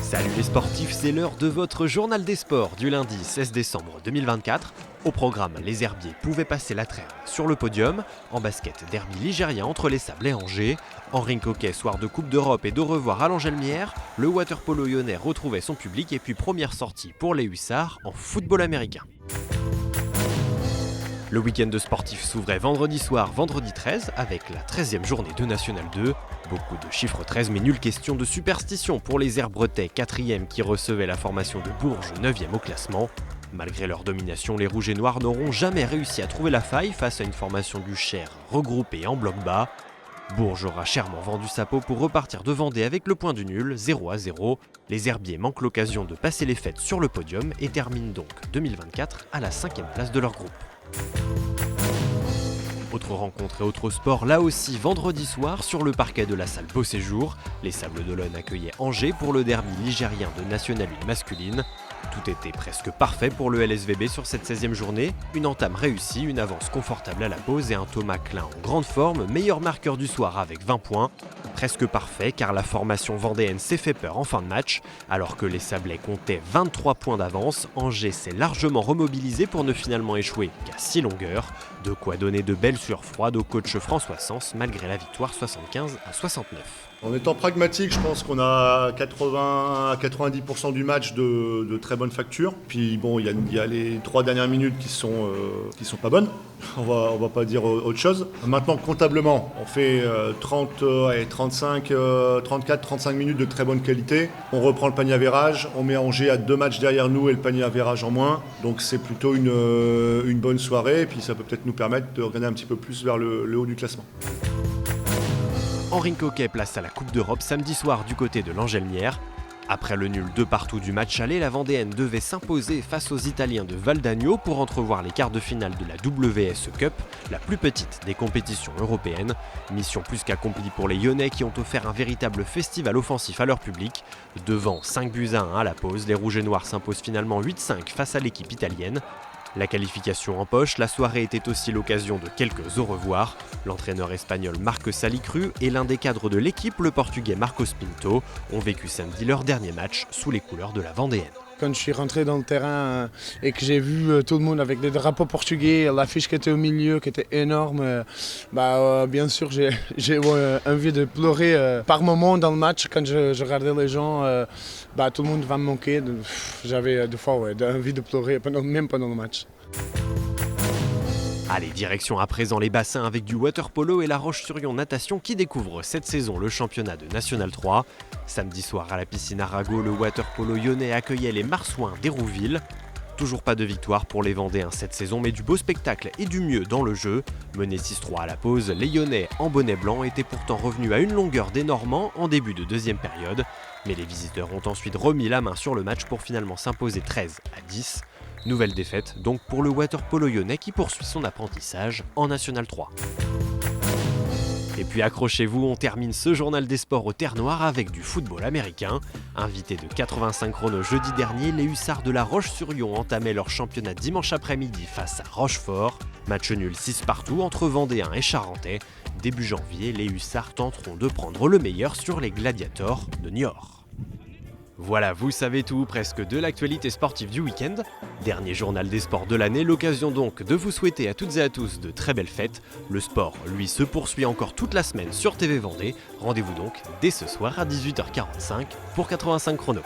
Salut les sportifs, c'est l'heure de votre journal des sports du lundi 16 décembre 2024. Au programme, les herbiers pouvaient passer la trêve sur le podium. En basket, derby ligérien entre les Sables et Angers. En rink hockey, soir de Coupe d'Europe et de revoir à l'Angelmière. Le water-polo lyonnais retrouvait son public et puis première sortie pour les Hussards en football américain. Le week-end de sportifs s'ouvrait vendredi soir, vendredi 13, avec la 13e journée de National 2. Beaucoup de chiffres 13, mais nulle question de superstition pour les Herbretais, 4e qui recevaient la formation de Bourges, 9e au classement. Malgré leur domination, les Rouges et Noirs n'auront jamais réussi à trouver la faille face à une formation du Cher regroupée en bloc bas. Bourges aura chèrement vendu sa peau pour repartir de Vendée avec le point du nul, 0-0. Les Herbiers manquent l'occasion de passer les fêtes sur le podium et terminent donc 2024 à la 5e place de leur groupe. Autre rencontre et autre sport, là aussi vendredi soir sur le parquet de la salle Beau Séjour. Les Sables d'Olonne accueillaient Angers pour le derby ligérien de National 1 masculine. Tout était presque parfait pour le LSVB sur cette 16e journée. Une entame réussie, une avance confortable à la pause et un Thomas Klein en grande forme, meilleur marqueur du soir avec 20 points. Presque parfait car la formation vendéenne s'est fait peur en fin de match. Alors que les Sablais comptaient 23 points d'avance, Angers s'est largement remobilisé pour ne finalement échouer qu'à 6 longueurs. De quoi donner de belles sueurs froides au coach François Sens malgré la victoire 75-69. En étant pragmatique, je pense qu'on a 80 à 90% du match de très bonne facture. Puis bon, il y a les 3 dernières minutes qui sont pas bonnes. On va pas dire autre chose. Maintenant, comptablement, on fait 34-35 minutes de très bonne qualité. On reprend le panier avérage. On met Angers à 2 matchs derrière nous et le panier avérage en moins. Donc c'est plutôt une bonne soirée. Et puis ça peut peut-être nous permettre de regarder un petit peu plus vers le haut du classement. En rink hockey, place à la Coupe d'Europe samedi soir du côté de l'Angelmière. Après le nul 2-2 du match aller, la Vendéenne devait s'imposer face aux Italiens de Val d'Agno pour entrevoir les quarts de finale de la WSE Cup, la plus petite des compétitions européennes. Mission plus qu'accomplie pour les Lyonnais qui ont offert un véritable festival offensif à leur public. Devant 5-1 à la pause, les Rouges et Noirs s'imposent finalement 8-5 face à l'équipe italienne. La qualification en poche, la soirée était aussi l'occasion de quelques au revoir. L'entraîneur espagnol Marc Salicru et l'un des cadres de l'équipe, le portugais Marcos Pinto, ont vécu samedi leur dernier match sous les couleurs de la Vendéenne. Quand je suis rentré dans le terrain et que j'ai vu tout le monde avec des drapeaux portugais, l'affiche qui était au milieu, qui était énorme, bien sûr j'ai envie de pleurer par moment dans le match. Quand je regardais les gens, tout le monde va me manquer. J'avais des fois envie de pleurer, même pendant le match. Allez, direction à présent les bassins avec du water-polo et la Roche-sur-Yon natation qui découvre cette saison le championnat de National 3. Samedi soir à la piscine Arago, le water-polo lyonnais accueillait les Marsouins d'Hérouville. Toujours pas de victoire pour les Vendéens cette saison, mais du beau spectacle et du mieux dans le jeu. Menés 6-3 à la pause, les Lyonnais en bonnet blanc étaient pourtant revenus à une longueur des Normands en début de deuxième période. Mais les visiteurs ont ensuite remis la main sur le match pour finalement s'imposer 13-10. Nouvelle défaite donc pour le water-polo lyonnais qui poursuit son apprentissage en National 3. Et puis accrochez-vous, on termine ce journal des sports au Terre Noire avec du football américain. Invités de 85 chrono jeudi dernier, les Hussards de la Roche-sur-Yon entamaient leur championnat dimanche après-midi face à Rochefort. Match nul 6-partout entre Vendéens et Charentais. Début janvier, les Hussards tenteront de prendre le meilleur sur les Gladiators de Niort. Voilà, vous savez tout presque de l'actualité sportive du week-end. Dernier journal des sports de l'année, l'occasion donc de vous souhaiter à toutes et à tous de très belles fêtes. Le sport, lui, se poursuit encore toute la semaine sur TV Vendée. Rendez-vous donc dès ce soir à 18h45 pour 85 chrono.